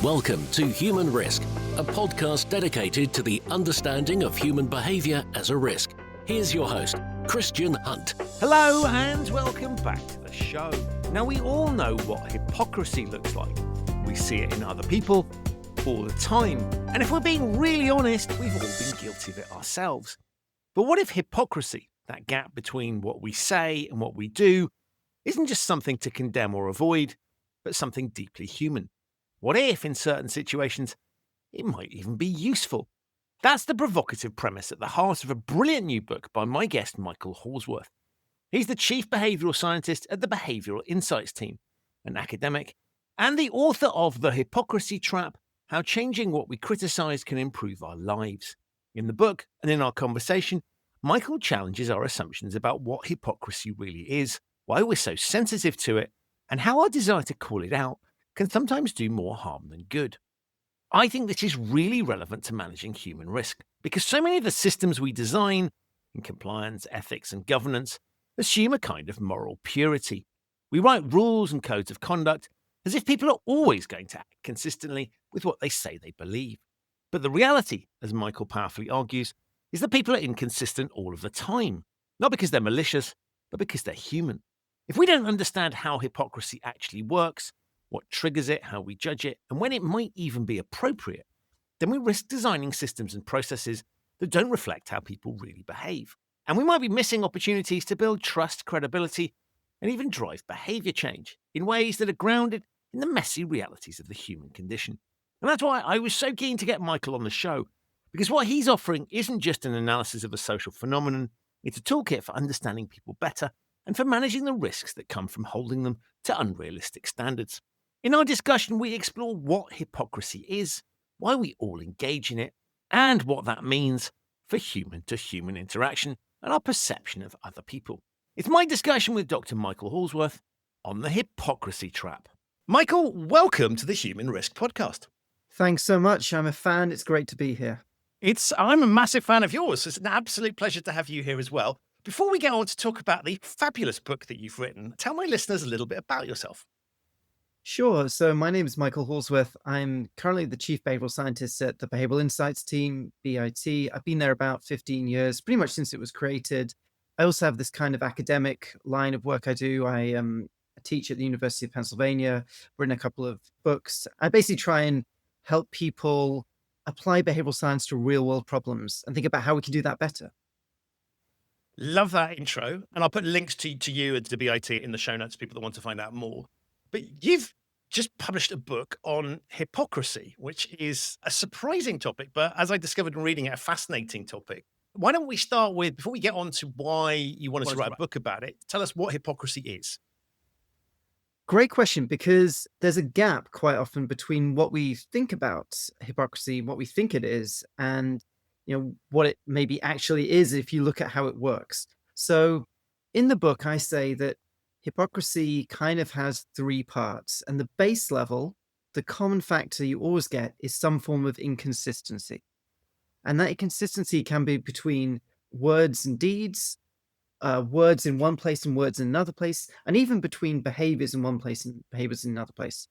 Welcome to Human Risk, a podcast dedicated to the understanding of human behaviour as a risk. Here's your host, Christian Hunt. Hello and welcome back to the show. Now, we all know what hypocrisy looks like. We see it in other people all the time. And if we're being really honest, we've all been guilty of it ourselves. But what if hypocrisy, that gap between what we say and what we do, isn't just something to condemn or avoid, but something deeply human? What if, in certain situations, it might even be useful? That's the provocative premise at the heart of a brilliant new book by my guest, Michael Hallsworth. He's the Chief Behavioural Scientist at the Behavioural Insights team, an academic, and the author of The Hypocrisy Trap, How Changing What We Criticise Can Improve Our Lives. In the book, and in our conversation, Michael challenges our assumptions about what hypocrisy really is, why we're so sensitive to it, and how our desire to call it out can sometimes do more harm than good. I think this is really relevant to managing human risk, because so many of the systems we design in compliance, ethics, and governance assume a kind of moral purity. We write rules and codes of conduct as if people are always going to act consistently with what they say they believe. But the reality, as Michael powerfully argues, is that people are inconsistent all of the time, not because they're malicious, but because they're human. If we don't understand how hypocrisy actually works, what triggers it, how we judge it, and when it might even be appropriate, then we risk designing systems and processes that don't reflect how people really behave. And we might be missing opportunities to build trust, credibility, and even drive behaviour change in ways that are grounded in the messy realities of the human condition. And that's why I was so keen to get Michael on the show, because what he's offering isn't just an analysis of a social phenomenon, it's a toolkit for understanding people better and for managing the risks that come from holding them to unrealistic standards. In our discussion, we explore what hypocrisy is, why we all engage in it, and what that means for human-to-human interaction and our perception of other people. It's my discussion with Dr. Michael Hallsworth on the Hypocrisy Trap. Michael, welcome to the Human Risk Podcast. Thanks so much. I'm a fan. It's great to be here. I'm a massive fan of yours. It's an absolute pleasure to have you here as well. Before we get on to talk about the fabulous book that you've written, tell my listeners a little bit about yourself. Sure. So my name is Michael Hallsworth. I'm currently the Chief Behavioural Scientist at the Behavioural Insights team, BIT. I've been there about 15 years, pretty much since it was created. I also have this kind of academic line of work I do. I teach at the University of Pennsylvania, written a couple of books. I basically try and help people apply behavioural science to real-world problems and think about how we can do that better. Love that intro. And I'll put links to you at the BIT in the show notes for people that want to find out more. But you've just published a book on hypocrisy, which is a surprising topic, but as I discovered in reading it, a fascinating topic. Why don't we start with, before we get on to why you wanted to write a book about it, tell us what hypocrisy is. Great question, because there's a gap quite often between what we think about hypocrisy, what we think it is, and what it maybe actually is if you look at how it works. So in the book, I say that hypocrisy kind of has three parts. And the base level, the common factor you always get is some form of inconsistency. And that inconsistency can be between words and deeds, words in one place and words in another place, and even between behaviors in one place and behaviors in another place.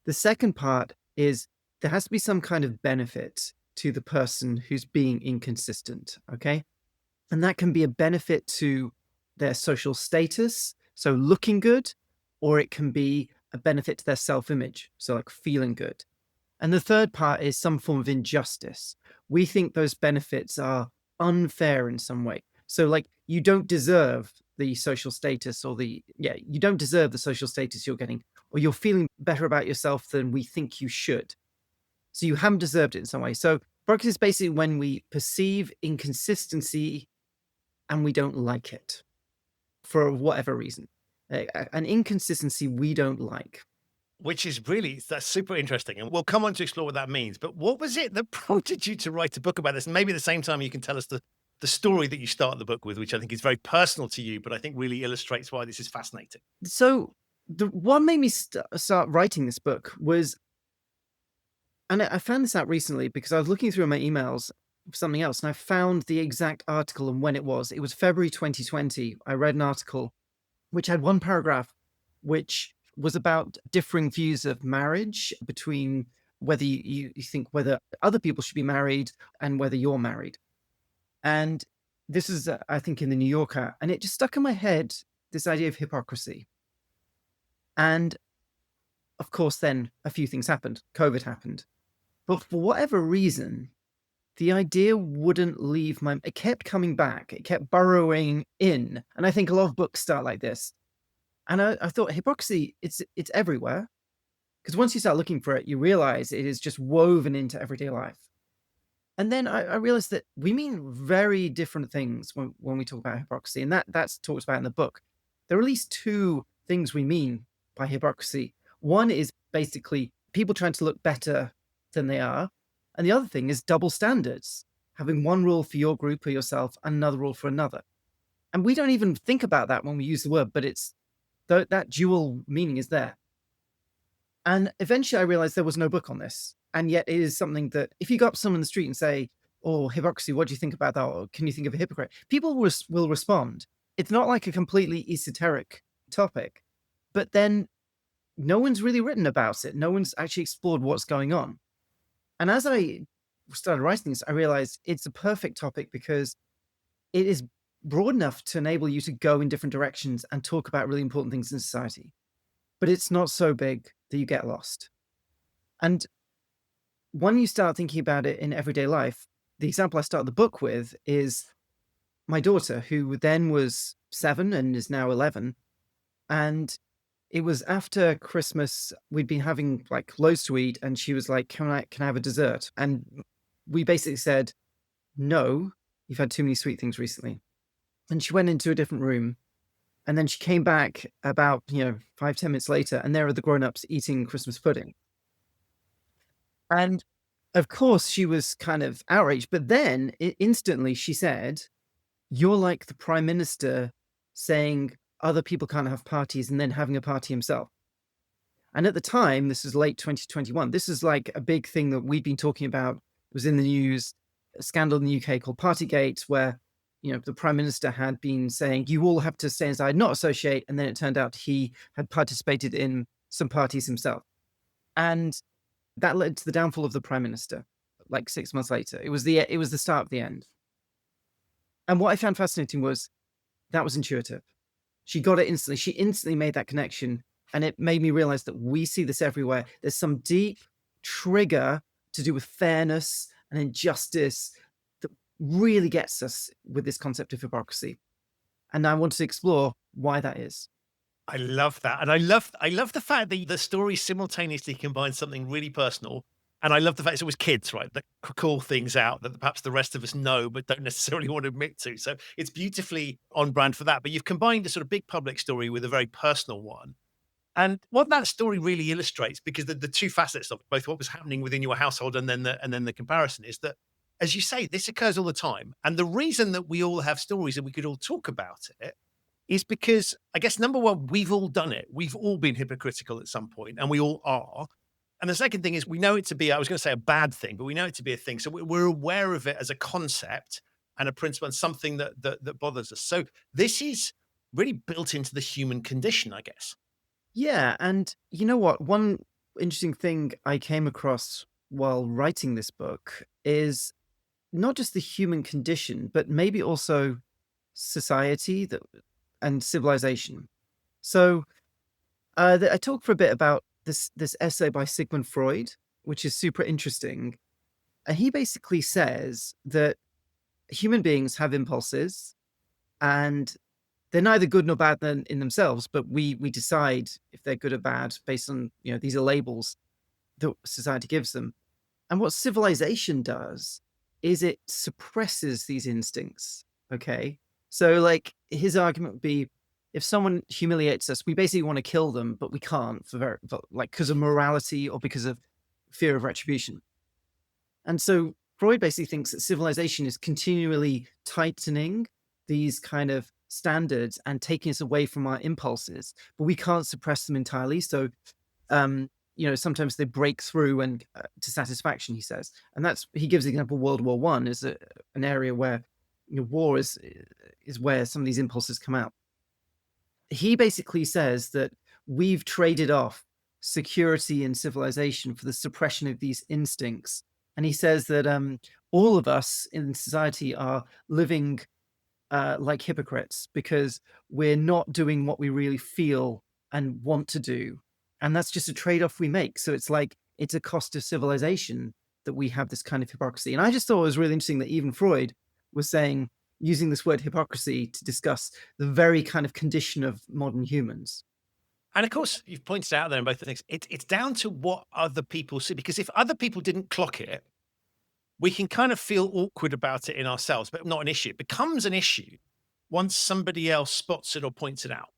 The second part is there has to be some kind of benefit to the person who's being inconsistent, okay? And that can be a benefit to their social status, so looking good, or it can be a benefit to their self-image, so like feeling good. And the third part is some form of injustice. We think those benefits are unfair in some way. So like you don't deserve the social status you don't deserve the social status you're getting, or you're feeling better about yourself than we think you should. So you haven't deserved it in some way. So hypocrisy is basically when we perceive inconsistency and we don't like it for whatever reason. An inconsistency we don't like. Which is that's super interesting. And we'll come on to explore what that means. But what was it that prompted you to write a book about this? And maybe at the same time, you can tell us the story that you start the book with, which I think is very personal to you, but I think really illustrates why this is fascinating. So what made me start writing this book was, and I found this out recently because I was looking through my emails for something else, and I found the exact article and when it was. It was February 2020. I read an article which had one paragraph which was about differing views of marriage between whether you think whether other people should be married and whether you're married. And this is, I think, in the New Yorker, and it just stuck in my head, this idea of hypocrisy. And of course, then a few things happened. COVID happened. But for whatever reason, the idea wouldn't leave my, it kept coming back. It kept burrowing in. And I think a lot of books start like this. And I thought hypocrisy, it's everywhere. Because once you start looking for it, you realize it is just woven into everyday life. And then I realized that we mean very different things when we talk about hypocrisy. And that's talked about in the book. There are at least two things we mean by hypocrisy. One is basically people trying to look better than they are. And the other thing is double standards, having one rule for your group or yourself and another rule for another. And we don't even think about that when we use the word, but it's that dual meaning is there. And eventually I realized there was no book on this. And yet it is something that if you go up to someone in the street and say, oh, hypocrisy, what do you think about that? Or can you think of a hypocrite? People will respond. It's not like a completely esoteric topic, but then no one's really written about it. No one's actually explored what's going on. And as I started writing this, I realized it's a perfect topic because it is broad enough to enable you to go in different directions and talk about really important things in society. But it's not so big that you get lost. And when you start thinking about it in everyday life, the example I start the book with is my daughter, who then was 7 and is now 11. And it was after Christmas, we'd been having like loads to eat, and she was like, can I have a dessert? And we basically said, no, you've had too many sweet things recently. And she went into a different room. And then she came back about, 5-10 minutes later, and there are the grown-ups eating Christmas pudding. And of course, she was kind of outraged. But then instantly she said, you're like the prime minister saying other people can't have parties and then having a party himself. And at the time, this is late 2021, this is like a big thing that we'd been talking about. It was in the news, a scandal in the UK called PartyGate, where the prime minister had been saying, you all have to stay inside, not associate. And then it turned out he had participated in some parties himself. And that led to the downfall of the prime minister, like 6 months later. It was the start of the end. And what I found fascinating was that was intuitive. She got it instantly. She instantly made that connection. And it made me realize that we see this everywhere. There's some deep trigger to do with fairness and injustice that really gets us with this concept of hypocrisy. And I want to explore why that is. I love that. And I love the fact that the story simultaneously combines something really personal. And I love the fact it's always kids, right, that call things out that perhaps the rest of us know, but don't necessarily want to admit to. So it's beautifully on brand for that. But you've combined a sort of big public story with a very personal one. And what that story really illustrates, because the two facets of both what was happening within your household and then the comparison, is that, as you say, this occurs all the time. And the reason that we all have stories and we could all talk about it is because, I guess, number one, we've all done it. We've all been hypocritical at some point, and we all are. And the second thing is we know it to be, I was going to say a bad thing, but we know it to be a thing. So we're aware of it as a concept and a principle and something that bothers us. So this is really built into the human condition, I guess. Yeah. And you know what? One interesting thing I came across while writing this book is not just the human condition, but maybe also society and civilization. So I talk for a bit about this essay by Sigmund Freud, which is super interesting. And he basically says that human beings have impulses, and they're neither good nor bad in themselves, but we decide if they're good or bad based on, these are labels that society gives them. And what civilization does is it suppresses these instincts. Okay. So like his argument would be, if someone humiliates us, we basically want to kill them, but we can't because of morality or because of fear of retribution. And so Freud basically thinks that civilization is continually tightening these kind of standards and taking us away from our impulses, but we can't suppress them entirely. So, sometimes they break through and to satisfaction, he says. And he gives the example World War I is an area where war is where some of these impulses come out. He basically says that we've traded off security and civilization for the suppression of these instincts. And he says that all of us in society are living like hypocrites because we're not doing what we really feel and want to do. And that's just a trade off we make. So it's like it's a cost of civilization that we have this kind of hypocrisy. And I just thought it was really interesting that even Freud was saying, using this word hypocrisy to discuss the very kind of condition of modern humans. And of course, you've pointed out there in both the things, it's down to what other people see, because if other people didn't clock it, we can kind of feel awkward about it in ourselves, but not an issue. It becomes an issue once somebody else spots it or points it out.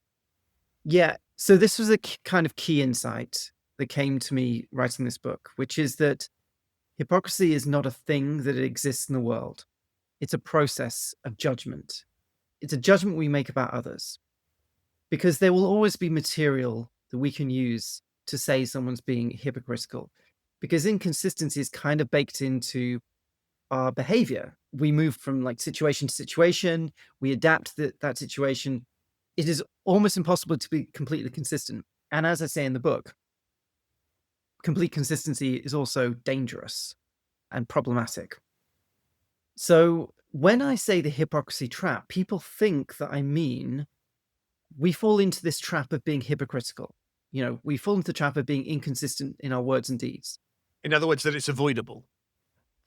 Yeah. So this was a kind of key insight that came to me writing this book, which is that hypocrisy is not a thing that exists in the world. It's a process of judgment. It's a judgment we make about others, because there will always be material that we can use to say someone's being hypocritical, because inconsistency is kind of baked into our behavior. We move from like situation to situation, we adapt that situation. It is almost impossible to be completely consistent. And as I say in the book, complete consistency is also dangerous and problematic. So when I say the hypocrisy trap, people think that I mean we fall into this trap of being hypocritical. You know, we fall into the trap of being inconsistent in our words and deeds. In other words, that it's avoidable.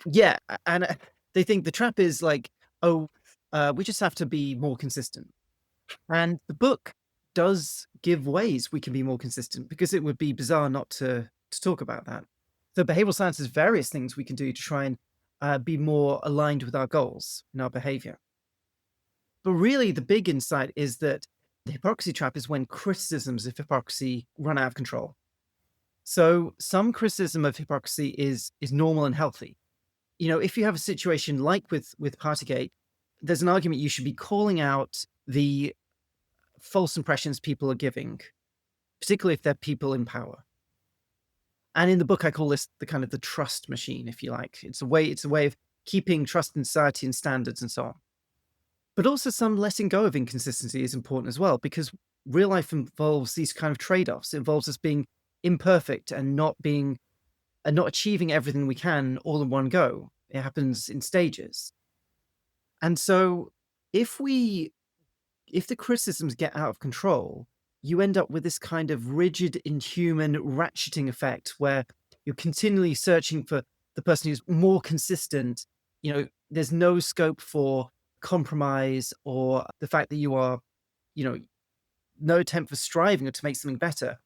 Yeah. And they think the trap is like, we just have to be more consistent. And the book does give ways we can be more consistent, because it would be bizarre not to talk about that. So behavioral science has various things we can do to try and be more aligned with our goals in our behavior. But really, the big insight is that the hypocrisy trap is when criticisms of hypocrisy run out of control. So some criticism of hypocrisy is normal and healthy. You know, if you have a situation like with PartyGate, there's an argument you should be calling out the false impressions people are giving, particularly if they're people in power. And in the book, I call this the kind of the trust machine, if you like. It's a way of keeping trust in society and standards and so on. But also some letting go of inconsistency is important as well, because real life involves these kind of trade-offs. It involves us being imperfect and not achieving everything we can all in one go. It happens in stages. And so if the criticisms get out of control, you end up with this kind of rigid, inhuman ratcheting effect where you're continually searching for the person who's more consistent. You know, there's no scope for compromise or the fact that you are, no attempt for striving or to make something better.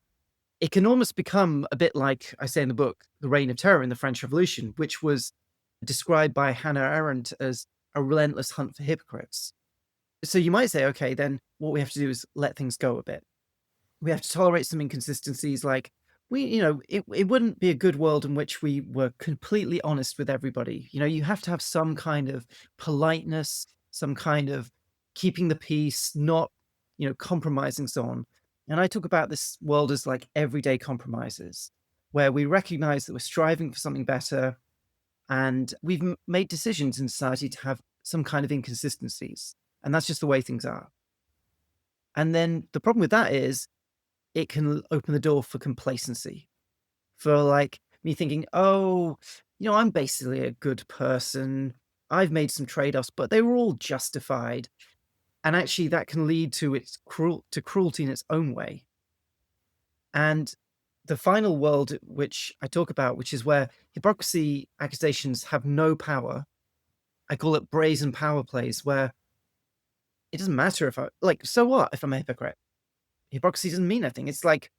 It can almost become a bit like I say in the book, the Reign of Terror in the French Revolution, which was described by Hannah Arendt as a relentless hunt for hypocrites. So you might say, okay, then what we have to do is let things go a bit. We have to tolerate some inconsistencies, like it wouldn't be a good world in which we were completely honest with everybody. You have to have some kind of politeness, some kind of keeping the peace, not, compromising, so on. And I talk about this world as like everyday compromises, where we recognize that we're striving for something better, and we've made decisions in society to have some kind of inconsistencies. And that's just the way things are. And then the problem with that is it can open the door for complacency, for like me thinking, I'm basically a good person. I've made some trade-offs, but they were all justified. And actually that can lead to cruelty in its own way. And the final world which I talk about, which is where hypocrisy accusations have no power, I call it brazen power plays, where it doesn't matter so what if I'm a hypocrite? Hypocrisy doesn't mean anything. It's like,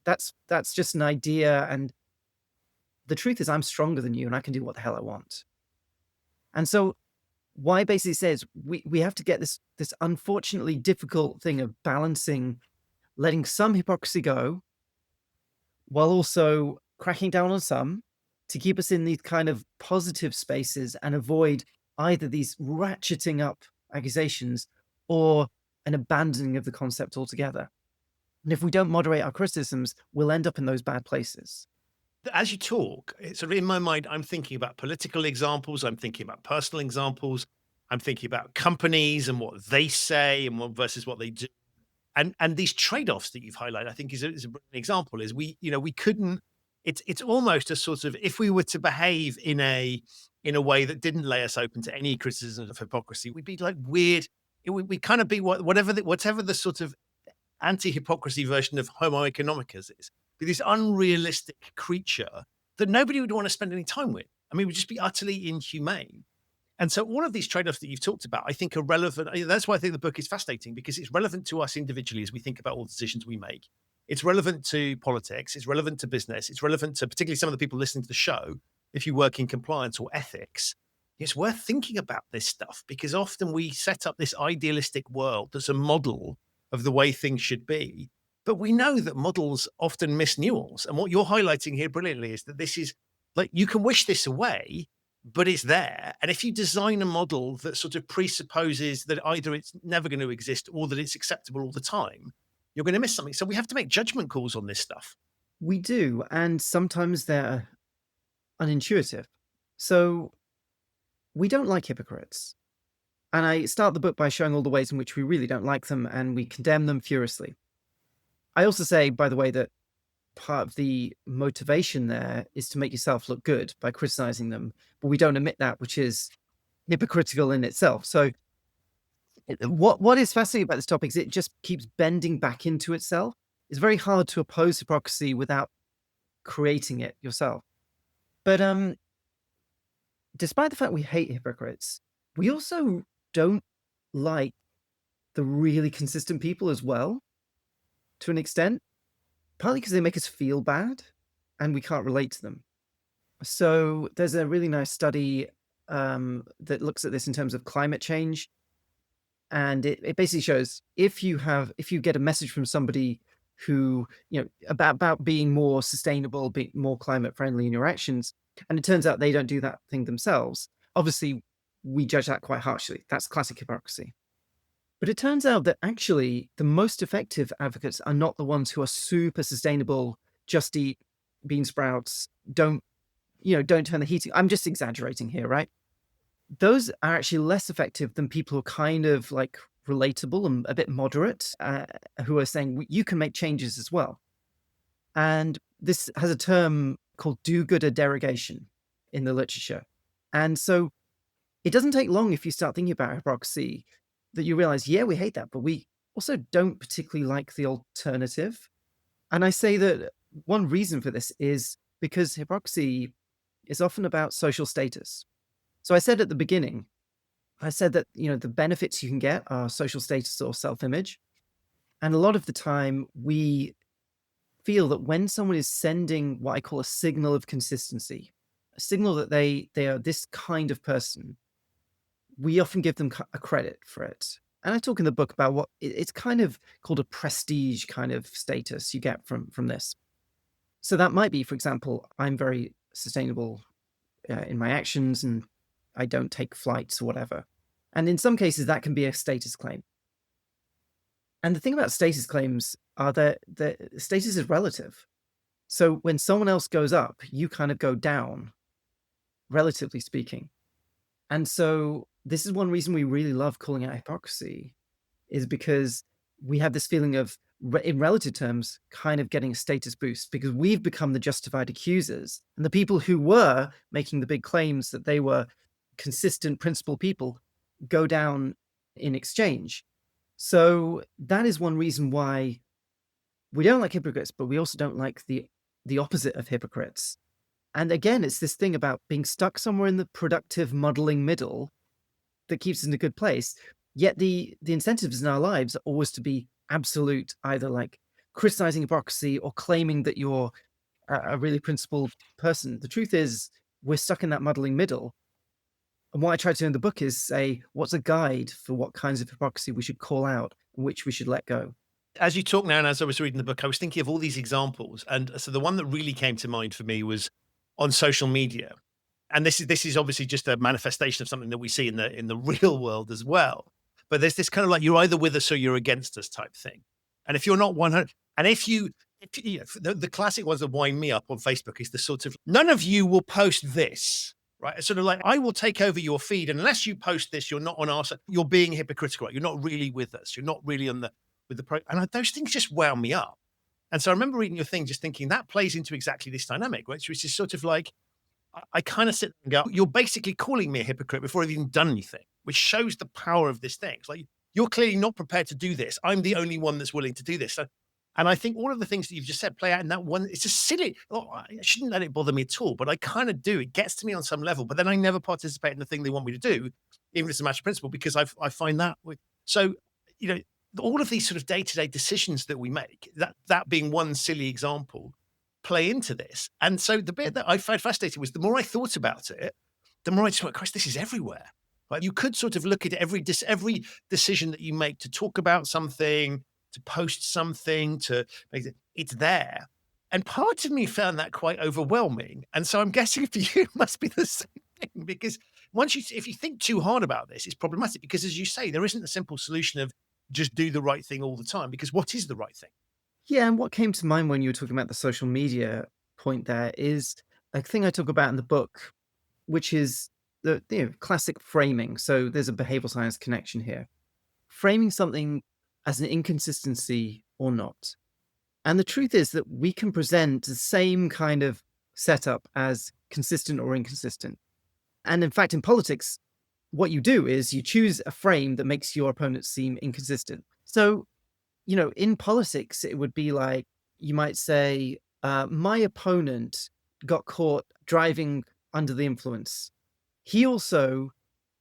that's just an idea. And the truth is I'm stronger than you and I can do what the hell I want. And so why basically says we have to get this unfortunately difficult thing of balancing letting some hypocrisy go while also cracking down on some to keep us in these kind of positive spaces and avoid either these ratcheting up accusations or an abandoning of the concept altogether. And if we don't moderate our criticisms, we'll end up in those bad places. As you talk, it's sort of in my mind, I'm thinking about political examples. I'm thinking about personal examples. I'm thinking about companies and what they say and versus what they do. And these trade-offs that you've highlighted, I think is a brilliant example. Is we couldn't. It's almost a sort of, if we were to behave in a way that didn't lay us open to any criticism of hypocrisy, we'd be like weird. We'd kind of be whatever the sort of anti-hypocrisy version of Homo economicus is. Be this unrealistic creature that nobody would want to spend any time with. I mean, it would just be utterly inhumane. And so all of these trade-offs that you've talked about, I think, are relevant. That's why I think the book is fascinating, because it's relevant to us individually as we think about all the decisions we make. It's relevant to politics. It's relevant to business. It's relevant to particularly some of the people listening to the show. If you work in compliance or ethics, it's worth thinking about this stuff, because often we set up this idealistic world that's a model of the way things should be. But we know that models often miss nuance. And what you're highlighting here brilliantly is that this is like, you can wish this away, but it's there. And if you design a model that sort of presupposes that either it's never going to exist or that it's acceptable all the time, you're going to miss something. So we have to make judgment calls on this stuff. We do. And sometimes they're unintuitive. So we don't like hypocrites. And I start the book by showing all the ways in which we really don't like them and we condemn them furiously. I also say, by the way, that part of the motivation there is to make yourself look good by criticizing them, but we don't admit that, which is hypocritical in itself. So what is fascinating about this topic is it just keeps bending back into itself. It's very hard to oppose hypocrisy without creating it yourself. But despite the fact we hate hypocrites, we also don't like the really consistent people as well, to an extent. Partly because they make us feel bad and we can't relate to them. So there's a really nice study that looks at this in terms of climate change. And it basically shows if you get a message from somebody who, about being more sustainable, being more climate friendly in your actions, and it turns out they don't do that thing themselves, obviously we judge that quite harshly. That's classic hypocrisy. But it turns out that actually the most effective advocates are not the ones who are super sustainable, just eat bean sprouts, don't turn the heating. I'm just exaggerating here, right? Those are actually less effective than people who are kind of like relatable and a bit moderate, who are saying you can make changes as well. And this has a term called do-gooder derogation in the literature. And so it doesn't take long if you start thinking about hypocrisy that you realize, yeah, we hate that, but we also don't particularly like the alternative. And I say that one reason for this is because hypocrisy is often about social status. So I said at the beginning, that, the benefits you can get are social status or self-image. And a lot of the time we feel that when someone is sending what I call a signal of consistency, a signal that they are this kind of person, we often give them a credit for it. And I talk in the book about what it's kind of called a prestige kind of status you get from this. So that might be, for example, I'm very sustainable in my actions and I don't take flights or whatever. And in some cases, that can be a status claim. And the thing about status claims are that the status is relative. So when someone else goes up, you kind of go down, relatively speaking. And so this is one reason we really love calling out hypocrisy, is because we have this feeling of, in relative terms, kind of getting a status boost because we've become the justified accusers. And the people who were making the big claims that they were consistent, principled people go down in exchange. So that is one reason why we don't like hypocrites, but we also don't like the opposite of hypocrites. And again, it's this thing about being stuck somewhere in the productive muddling middle that keeps us in a good place. Yet the incentives in our lives are always to be absolute, either like criticizing hypocrisy or claiming that you're a really principled person. The truth is we're stuck in that muddling middle. And what I try to do in the book is say, what's a guide for what kinds of hypocrisy we should call out and which we should let go? As you talk now, and as I was reading the book, I was thinking of all these examples. And so the one that really came to mind for me was on social media. And this is obviously just a manifestation of something that we see in the real world as well. But there's this kind of like, you're either with us or you're against us type thing. And if you're not 100, and if you the classic ones that wind me up on Facebook is the sort of, none of you will post this, right? It's sort of like, I will take over your feed. And unless you post this, you're not on our side. You're being hypocritical. Right? You're not really with us. You're not really on the, with the pro, and those things just wound me up. And so I remember reading your thing, just thinking that plays into exactly this dynamic, which is sort of like, I kind of sit and go, you're basically calling me a hypocrite before I've even done anything, which shows the power of this thing. It's like, you're clearly not prepared to do this. I'm the only one that's willing to do this. So, and I think all of the things that you've just said play out in that one. It's just silly. Oh, I shouldn't let it bother me at all, but I kind of do. It gets to me on some level, but then I never participate in the thing they want me to do, even if it's a matter of principle, because I find that. So, you know, all of these sort of day-to-day decisions that we make, that being one silly example, play into this. And so the bit that I found fascinating was the more I thought about it, the more I just went, Christ, this is everywhere. Like, you could sort of look at every decision that you make to talk about something, to post something, to make it's there. And part of me found that quite overwhelming. And so I'm guessing for you, it must be the same thing, because if you think too hard about this, it's problematic, because as you say, there isn't a simple solution of just do the right thing all the time, because what is the right thing? Yeah, and what came to mind when you were talking about the social media point there is a thing I talk about in the book, which is the classic framing. So there's a behavioral science connection here. Framing something as an inconsistency or not. And the truth is that we can present the same kind of setup as consistent or inconsistent. And in fact, in politics, what you do is you choose a frame that makes your opponent seem inconsistent. So, in politics, it would be like, you might say, my opponent got caught driving under the influence. He also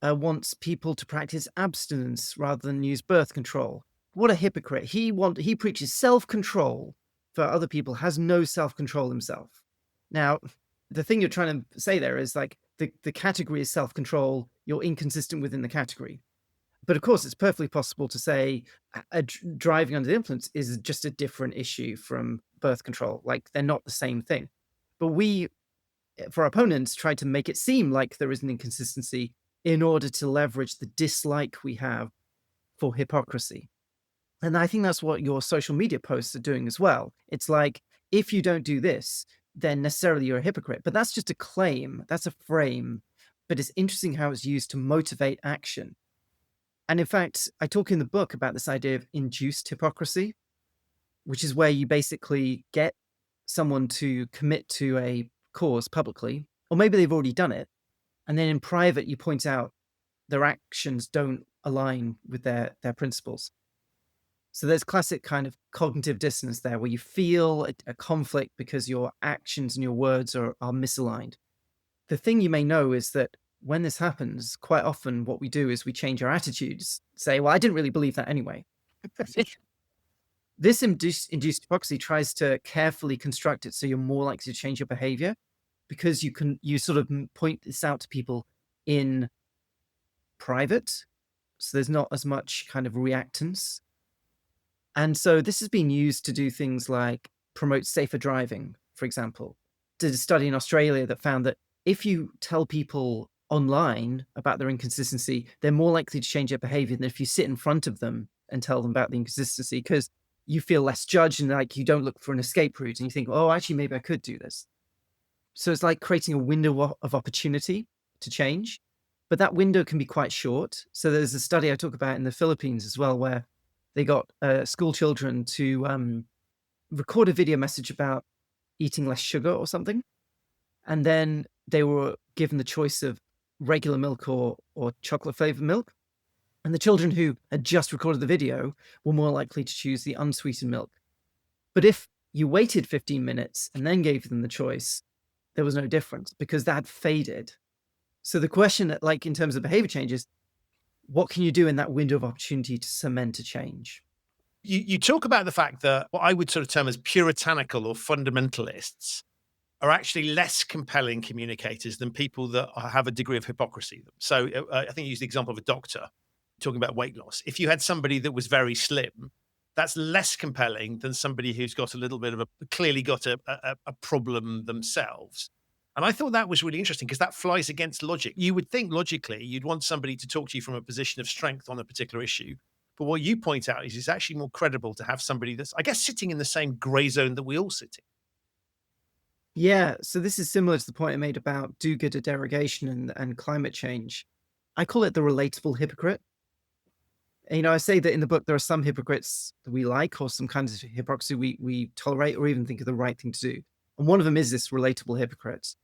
wants people to practice abstinence rather than use birth control. What a hypocrite. He preaches self-control for other people, has no self-control himself. Now, the thing you're trying to say there is like, the category is self-control, you're inconsistent within the category. But of course, it's perfectly possible to say driving under the influence is just a different issue from birth control. Like, they're not the same thing. But we, for our opponents, try to make it seem like there is an inconsistency in order to leverage the dislike we have for hypocrisy. And I think that's what your social media posts are doing as well. It's like, if you don't do this, then necessarily you're a hypocrite. But that's just a claim. That's a frame. But it's interesting how it's used to motivate action. And in fact, I talk in the book about this idea of induced hypocrisy, which is where you basically get someone to commit to a cause publicly, or maybe they've already done it. And then in private, you point out their actions don't align with their principles. So there's classic kind of cognitive dissonance there, where you feel a conflict because your actions and your words are misaligned. The thing you may know is that when this happens, quite often what we do is we change our attitudes, say, well, I didn't really believe that anyway. This induced hypocrisy tries to carefully construct it so you're more likely to change your behavior, because you sort of point this out to people in private. So there's not as much kind of reactance. And so this has been used to do things like promote safer driving, for example. Did a study in Australia that found that if you tell people online about their inconsistency, they're more likely to change their behavior than if you sit in front of them and tell them about the inconsistency, because you feel less judged and like you don't look for an escape route and you think, oh, actually, maybe I could do this. So it's like creating a window of opportunity to change, but that window can be quite short. So there's a study I talk about in the Philippines as well, where they got school children to record a video message about eating less sugar or something. And then they were given the choice of regular milk or chocolate flavored milk. And the children who had just recorded the video were more likely to choose the unsweetened milk. But if you waited 15 minutes and then gave them the choice, there was no difference because that had faded. So the question, like in terms of behavior changes, what can you do in that window of opportunity to cement a change? You talk about the fact that what I would sort of term as puritanical or fundamentalists are actually less compelling communicators than people that have a degree of hypocrisy. So I think you used the example of a doctor talking about weight loss. If you had somebody that was very slim, that's less compelling than somebody who's got a little bit of clearly got a problem themselves. And I thought that was really interesting because that flies against logic. You would think logically you'd want somebody to talk to you from a position of strength on a particular issue. But what you point out is it's actually more credible to have somebody that's, I guess, sitting in the same gray zone that we all sit in. Yeah, so this is similar to the point I made about do-gooder derogation and climate change. I call it the relatable hypocrite. I say that in the book, there are some hypocrites that we like, or some kinds of hypocrisy we tolerate, or even think are the right thing to do. And one of them is this relatable hypocrite,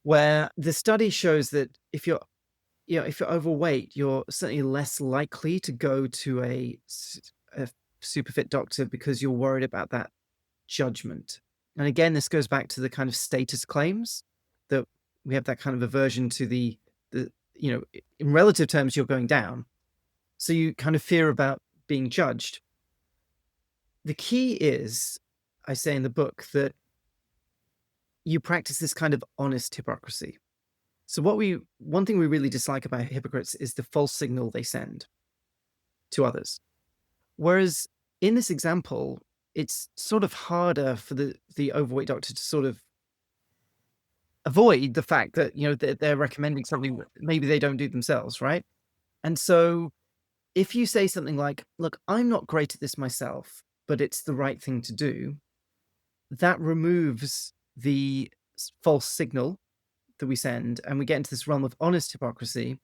where the study shows that if you're overweight, you're certainly less likely to go to a super fit doctor because you're worried about that judgment. And again, this goes back to the kind of status claims that we have that kind of aversion to the in relative terms, you're going down. So you kind of fear about being judged. The key is, I say in the book, that you practice this kind of honest hypocrisy. So one thing we really dislike about hypocrites is the false signal they send to others. Whereas in this example, it's sort of harder for the overweight doctor to sort of avoid the fact that, they're recommending something that maybe they don't do themselves, right? And so if you say something like, look, I'm not great at this myself, but it's the right thing to do, that removes the false signal that we send, and we get into this realm of honest hypocrisy,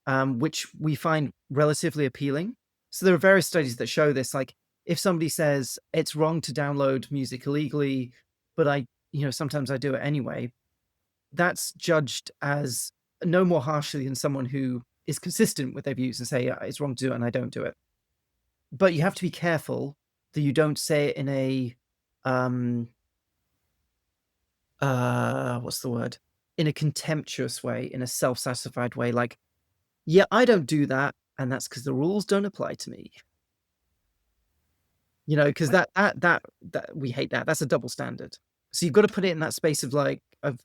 which we find relatively appealing. So there are various studies that show this. Like, if somebody says it's wrong to download music illegally, but sometimes I do it anyway, that's judged as no more harshly than someone who is consistent with their views and say, yeah, it's wrong to do it and I don't do it. But you have to be careful that you don't say it in a what's the word? In a contemptuous way, in a self-satisfied way, like, yeah, I don't do that, and that's because the rules don't apply to me. Because that we hate that. That's a double standard. So you've got to put it in that space of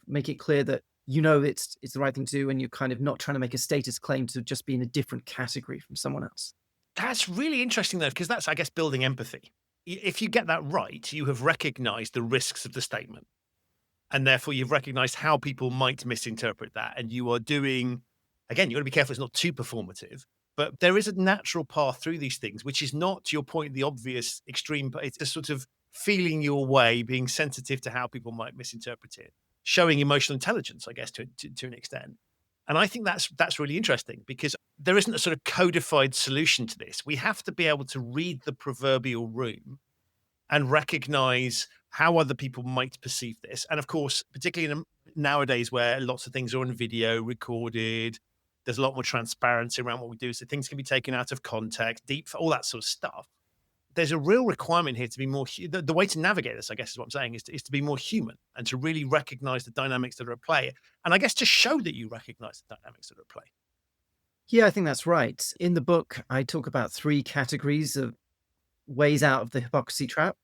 make it clear that it's the right thing to do, and you're kind of not trying to make a status claim to just be in a different category from someone else. That's really interesting, though, because that's, I guess, building empathy. If you get that right, you have recognized the risks of the statement. And therefore, you've recognized how people might misinterpret that. And you are doing, again, you've got to be careful it's not too performative. But there is a natural path through these things, which is not, to your point, the obvious extreme, but it's a sort of feeling your way, being sensitive to how people might misinterpret it, showing emotional intelligence, I guess, to an extent. And I think that's really interesting, because there isn't a sort of codified solution to this. We have to be able to read the proverbial room and recognize how other people might perceive this. And of course, particularly nowadays where lots of things are on video, recorded, there's a lot more transparency around what we do. So things can be taken out of context, deep, all that sort of stuff. There's a real requirement here to be more, the way to navigate this, I guess is what I'm saying, is to be more human and to really recognize the dynamics that are at play. And I guess to show that you recognize the dynamics that are at play. Yeah, I think that's right. In the book, I talk about 3 categories of ways out of the hypocrisy trap.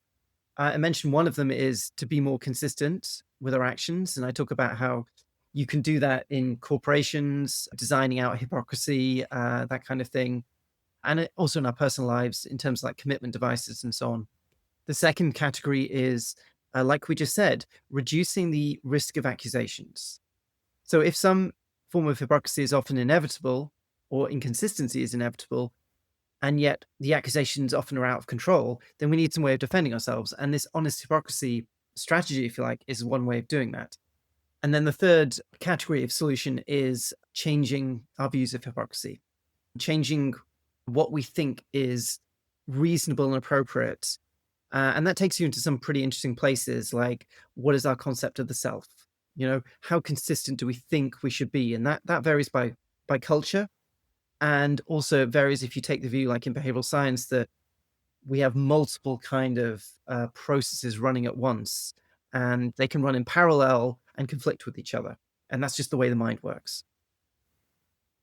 I mentioned one of them is to be more consistent with our actions. And I talk about how you can do that in corporations, designing out hypocrisy, that kind of thing. And also in our personal lives in terms of like commitment devices and so on. The second category is, like we just said, reducing the risk of accusations. So if some form of hypocrisy is often inevitable, or inconsistency is inevitable, and yet the accusations often are out of control, then we need some way of defending ourselves. And this honest hypocrisy strategy, if you like, is one way of doing that. And then the third category of solution is changing our views of hypocrisy, changing what we think is reasonable and appropriate. And that takes you into some pretty interesting places, like what is our concept of the self? How consistent do we think we should be? And that varies by culture. And also it varies if you take the view, like in behavioral science, that we have multiple kind of processes running at once, and they can run in parallel and conflict with each other. And that's just the way the mind works.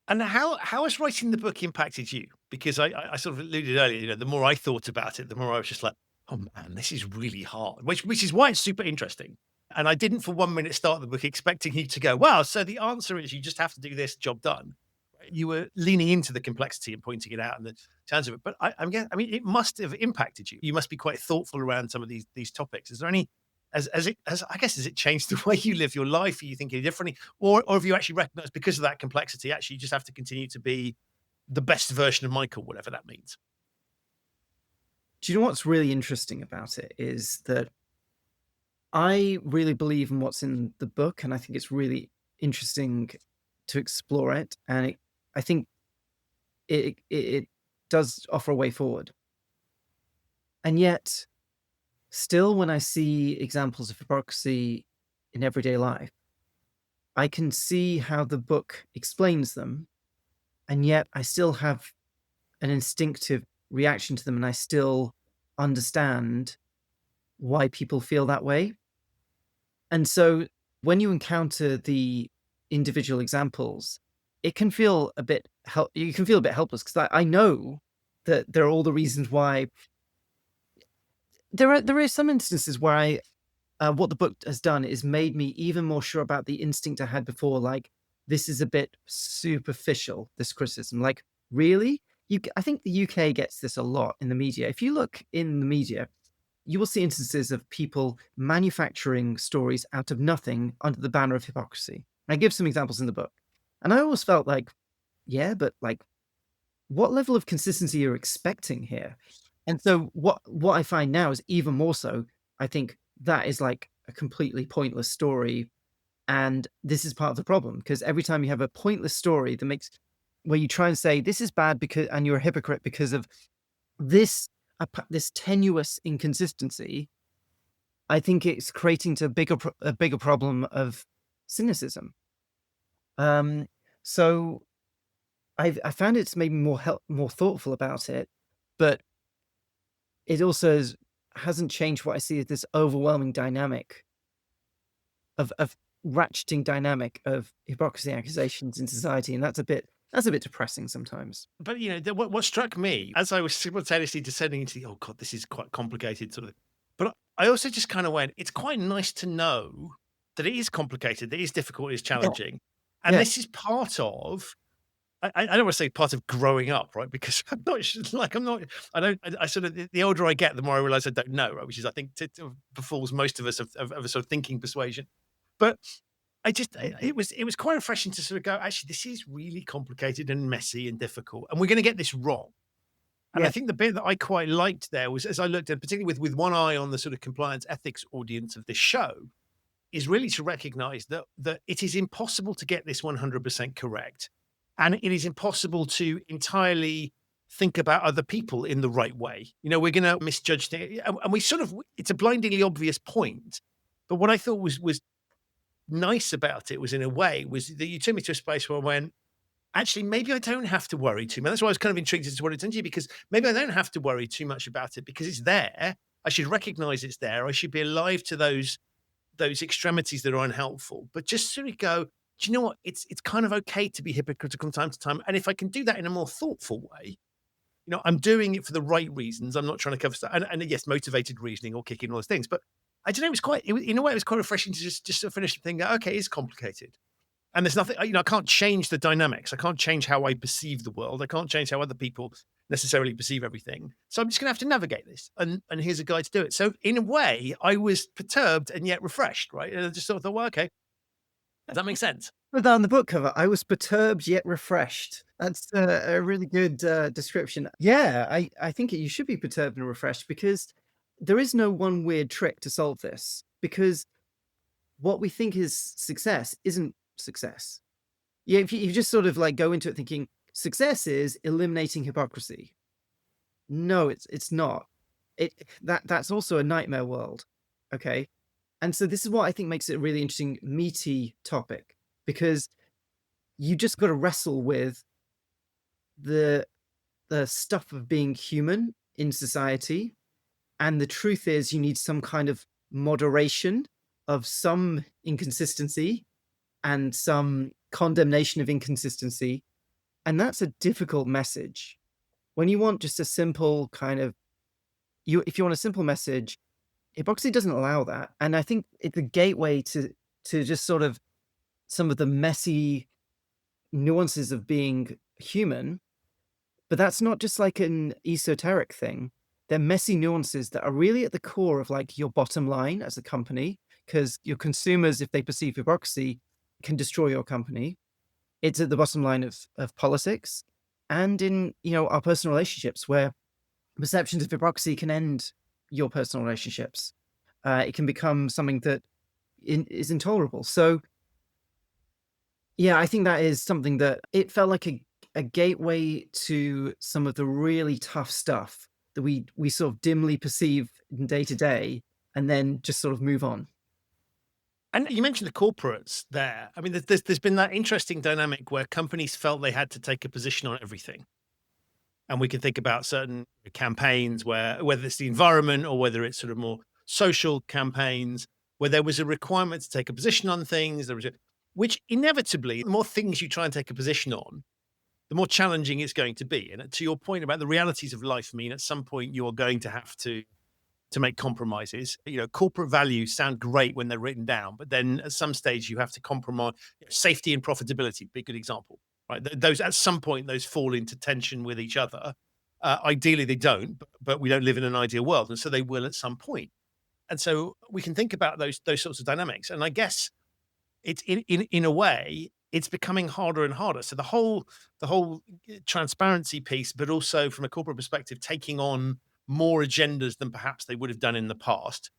And how has writing the book impacted you? Because I sort of alluded earlier, the more I thought about it, the more I was just like, oh man, this is really hard, which is why it's super interesting. And I didn't for 1 minute start the book expecting you to go, wow, so the answer is you just have to do this, job done. You were leaning into the complexity and pointing it out and the challenge of it. But I mean, it must have impacted you. You must be quite thoughtful around some of these topics. Is there any, has it changed the way you live your life? Are you thinking differently? Or have you actually recognized because of that complexity, actually you just have to continue to be the best version of Michael, whatever that means? Do you know what's really interesting about it is that I really believe in what's in the book, and I think it's really interesting to explore it. And I think it does offer a way forward. And yet, still, when I see examples of hypocrisy in everyday life, I can see how the book explains them, and yet I still have an instinctive reaction to them, and I still understand why people feel that way. And so when you encounter the individual examples, it can feel a bit you can feel a bit helpless because I know that there are all the reasons why there are some instances where what the book has done is made me even more sure about the instinct I had before. Like, this is a bit superficial, this criticism. Like, really? I think the UK gets this a lot in the media. If you look in the media, you will see instances of people manufacturing stories out of nothing under the banner of hypocrisy. I give some examples in the book. And I always felt like, yeah, but like, what level of consistency you're expecting here? And so what I find now is even more so, I think that is like a completely pointless story. And this is part of the problem because every time you have a pointless story that makes where you try and say this is bad because and you're a hypocrite because of this this tenuous inconsistency, I think it's creating a bigger problem of cynicism. So I found it's made me more thoughtful about it, but it also hasn't changed what I see as this overwhelming dynamic of ratcheting dynamic of hypocrisy accusations in society, and that's a bit depressing sometimes. But what struck me as I was simultaneously descending into oh god, this is quite complicated sort of, but I also just kind of went, it's quite nice to know that it is complicated, that it is difficult, it is challenging, and Yeah. this is part of. I don't want to say part of growing up, right? Because I'm not like I'm not. I don't. I sort of the older I get, the more I realize I don't know, right? Which is I think befalls most of us of a sort of thinking persuasion. But it was quite refreshing to sort of go, actually, this is really complicated and messy and difficult, and we're going to get this wrong. And I Yeah. think the bit that I quite liked there was as I looked at, particularly with one eye on the sort of compliance ethics audience of this show, is really to recognize that it is impossible to get this 100% correct. And it is impossible to entirely think about other people in the right way. We're going to misjudge things. And we sort of, it's a blindingly obvious point. But what I thought was nice about it was in a way was that you took me to a space where I went, actually, maybe I don't have to worry too much. That's why I was kind of intrigued as to what it's into, because maybe I don't have to worry too much about it because it's there. I should recognize it's there. I should be alive to those extremities that are unhelpful, but just sort of go, do you know what? It's kind of okay to be hypocritical from time to time. And if I can do that in a more thoughtful way, I'm doing it for the right reasons. I'm not trying to cover stuff. And yes, motivated reasoning or kicking all those things. But I don't know, in a way, it was quite refreshing to just sort of finish the thing. Go, okay, it's complicated. And there's nothing, I can't change the dynamics. I can't change how I perceive the world. I can't change how other people necessarily perceive everything. So I'm just going to have to navigate this. And here's a guide to do it. So in a way, I was perturbed and yet refreshed, right? And I just sort of thought, well, okay, does that make sense? Put that on the book cover. I was perturbed yet refreshed. That's a really good description. Yeah, I think you should be perturbed and refreshed because there is no one weird trick to solve this. Because what we think is success isn't success. Yeah, if you just sort of like go into it thinking success is eliminating hypocrisy. No, it's not. That's also a nightmare world. Okay. And so this is what I think makes it a really interesting, meaty topic, because you just got to wrestle with the stuff of being human in society. And the truth is you need some kind of moderation of some inconsistency and some condemnation of inconsistency. And that's a difficult message. When you want just a simple kind of if you want a simple message, hypocrisy doesn't allow that. And I think it's a gateway to just sort of some of the messy nuances of being human. But that's not just like an esoteric thing. They're messy nuances that are really at the core of like your bottom line as a company, because your consumers, if they perceive hypocrisy, can destroy your company. It's at the bottom line of politics and in, our personal relationships, where perceptions of hypocrisy can end your personal relationships. It can become something that is intolerable. So, yeah, I think that is something that it felt like a gateway to some of the really tough stuff that we sort of dimly perceive in day to day, and then just sort of move on. And you mentioned the corporates there. I mean, there's been that interesting dynamic where companies felt they had to take a position on everything. And we can think about certain campaigns where, whether it's the environment or whether it's sort of more social campaigns, where there was a requirement to take a position on things, which inevitably, the more things you try and take a position on, the more challenging it's going to be. And to your point about the realities of life mean at some point you are going to have to make compromises. Corporate values sound great when they're written down, but then at some stage you have to compromise. Safety and profitability, be a good example, right? Those at some point those fall into tension with each other. Ideally they don't, but we don't live in an ideal world, and so they will at some point. And so we can think about those sorts of dynamics. And I guess it's in a way it's becoming harder and harder. So the whole transparency piece, but also from a corporate perspective, taking on more agendas than perhaps they would have done in the past.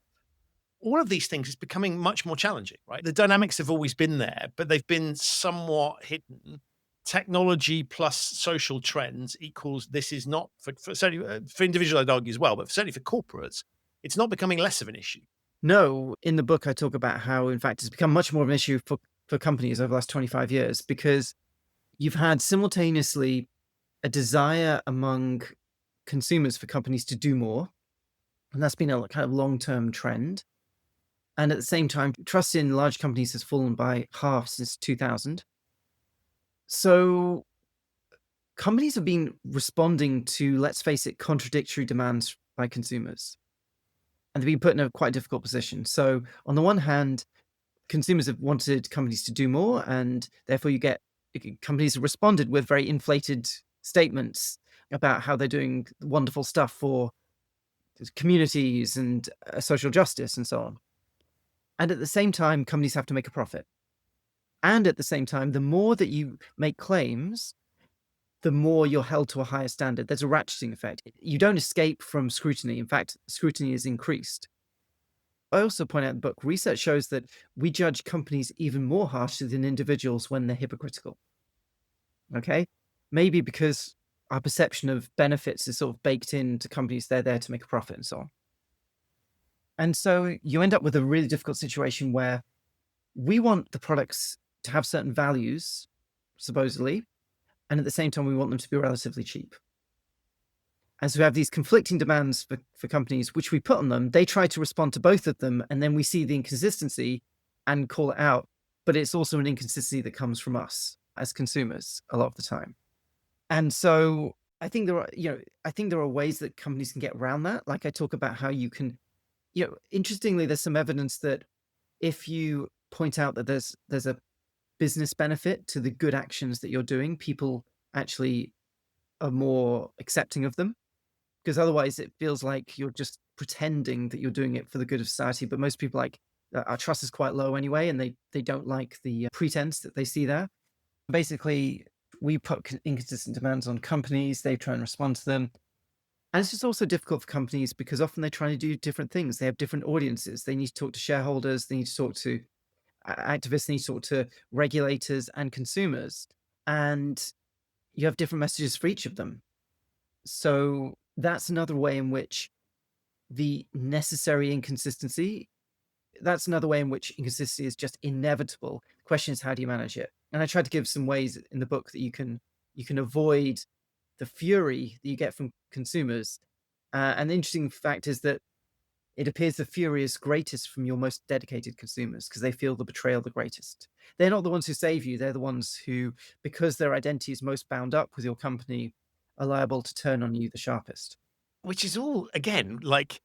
All of these things is becoming much more challenging, right? The dynamics have always been there, but they've been somewhat hidden. Technology plus social trends equals this is not for certainly for individuals, I'd argue as well, but certainly for corporates, it's not becoming less of an issue. No, in the book, I talk about how, in fact, it's become much more of an issue for companies over the last 25 years, because you've had simultaneously a desire among consumers for companies to do more. And that's been a kind of long-term trend. And at the same time, trust in large companies has fallen by half since 2000. So companies have been responding to, let's face it, contradictory demands by consumers. And they've been put in a quite difficult position. So on the one hand, consumers have wanted companies to do more, and therefore you get companies have responded with very inflated statements about how they're doing wonderful stuff for communities and social justice and so on. And at the same time, companies have to make a profit. And at the same time, the more that you make claims, the more you're held to a higher standard. There's a ratcheting effect. You don't escape from scrutiny. In fact, scrutiny is increased. I also point out in the book, research shows that we judge companies even more harshly than individuals when they're hypocritical. Okay? Maybe because our perception of benefits is sort of baked into companies. They're there to make a profit and so on. And so you end up with a really difficult situation where we want the products to have certain values, supposedly, and at the same time, we want them to be relatively cheap. And so we have these conflicting demands for companies, which we put on them. They try to respond to both of them, and then we see the inconsistency and call it out. But it's also an inconsistency that comes from us as consumers a lot of the time. And so I think there are ways that companies can get around that. Like I talk about how you can, interestingly, there's some evidence that if you point out that there's a business benefit to the good actions that you're doing, people actually are more accepting of them, because otherwise it feels like you're just pretending that you're doing it for the good of society. But most people, like, our trust is quite low anyway, and they don't like the pretense that they see there. Basically, we put inconsistent demands on companies, they try and respond to them. And it's just also difficult for companies because often they're trying to do different things. They have different audiences. They need to talk to shareholders, they need to talk to activists, need to talk to regulators and consumers. And you have different messages for each of them. So that's another way in which the necessary inconsistency, that's another way in which inconsistency is just inevitable. The question is, how do you manage it? And I tried to give some ways in the book that you can avoid the fury that you get from consumers. And the interesting fact is that it appears the fury is greatest from your most dedicated consumers because they feel the betrayal the greatest. They're not the ones who save you. They're the ones who, because their identity is most bound up with your company, are liable to turn on you the sharpest. Which is all, again, like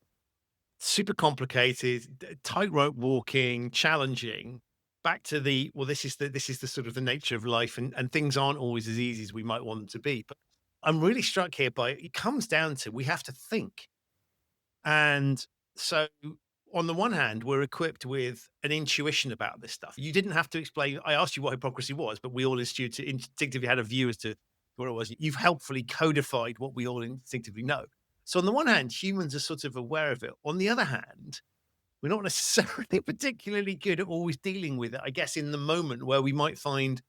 super complicated, tightrope walking, challenging. Back to this is the sort of the nature of life, and things aren't always as easy as we might want them to be. But I'm really struck here by it comes down to we have to think. And so on the one hand, we're equipped with an intuition about this stuff. You didn't have to explain. I asked you what hypocrisy was, but we all instinctively had a view as to what it was. You've helpfully codified what we all instinctively know. So on the one hand, humans are sort of aware of it. On the other hand, we're not necessarily particularly good at always dealing with it, I guess, in the moment where we might find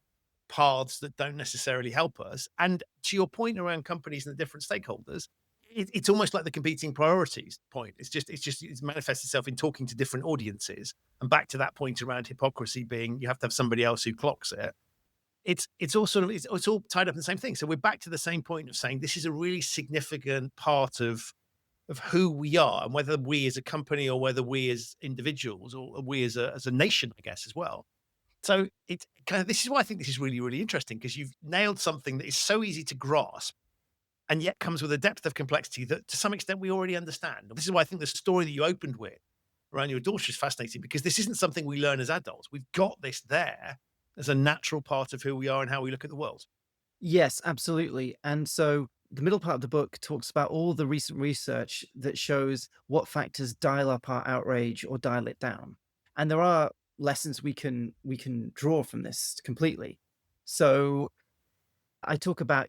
paths that don't necessarily help us. And to your point around companies and the different stakeholders, it's almost like the competing priorities point. It's manifests itself in talking to different audiences. And back to that point around hypocrisy being you have to have somebody else who clocks it. It's all sort of it's all tied up in the same thing. So we're back to the same point of saying this is a really significant part of who we are, and whether we as a company or whether we as individuals or we as a nation, I guess, as well. So it kind of this is why I think this is really, really interesting, because you've nailed something that is so easy to grasp and yet comes with a depth of complexity that to some extent we already understand. This is why I think the story that you opened with around your daughter is fascinating, because this isn't something we learn as adults. We've got this there as a natural part of who we are and how we look at the world. Yes, absolutely. And so the middle part of the book talks about all the recent research that shows what factors dial up our outrage or dial it down. And there are lessons we can draw from this completely. So I talk about,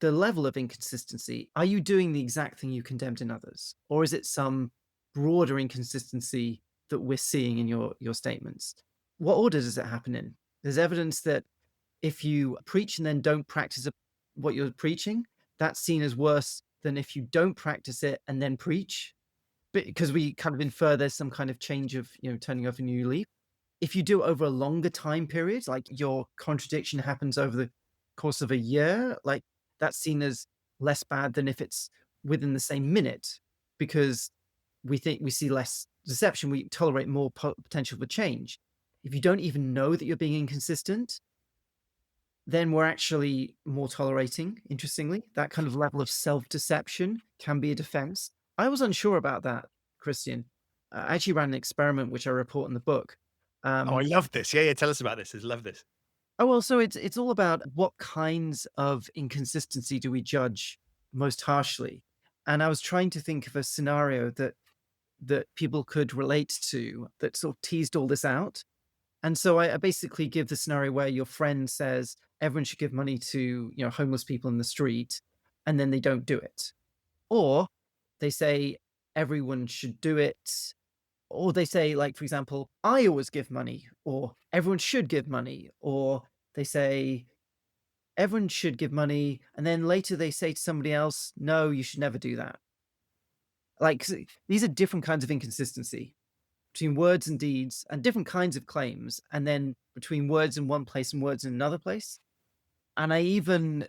the level of inconsistency. Are you doing the exact thing you condemned in others? Or is it some broader inconsistency that we're seeing in your statements? What order does it happen in? There's evidence that if you preach and then don't practice what you're preaching, that's seen as worse than if you don't practice it and then preach, because we kind of infer there's some kind of change of, turning over a new leaf. If you do it over a longer time period, like your contradiction happens over the course of a year, like that's seen as less bad than if it's within the same minute, because we think we see less deception, we tolerate more potential for change. If you don't even know that you're being inconsistent, then we're actually more tolerating, interestingly. That kind of level of self-deception can be a defense. I was unsure about that, Christian. I actually ran an experiment, which I report in the book. I love this. Yeah, tell us about this. I love this. Oh, well, so it's all about what kinds of inconsistency do we judge most harshly. And I was trying to think of a scenario that people could relate to that sort of teased all this out. And so I basically give the scenario where your friend says everyone should give money to, homeless people in the street, and then they don't do it. Or they say everyone should do it. Or they say, like, for example, I always give money, or everyone should give money. Or they say everyone should give money, and then later they say to somebody else, no, you should never do that. Like, these are different kinds of inconsistency between words and deeds, and different kinds of claims, and then between words in one place and words in another place. And I even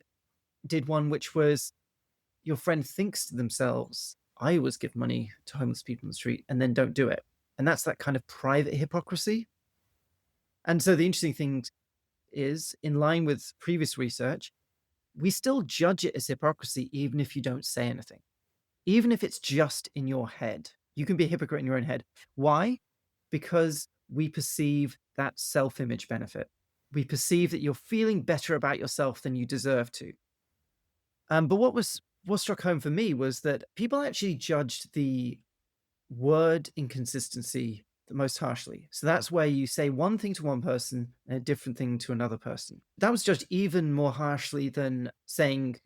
did one which was your friend thinks to themselves, I always give money to homeless people in the street, and then don't do it. And that's that kind of private hypocrisy. And so the interesting thing is, in line with previous research, we still judge it as hypocrisy even if you don't say anything. Even if it's just in your head. You can be a hypocrite in your own head. Why? Because we perceive that self-image benefit. We perceive that you're feeling better about yourself than you deserve to. But what struck home for me was that people actually judged the word inconsistency the most harshly. So that's where you say one thing to one person and a different thing to another person. That was judged even more harshly than saying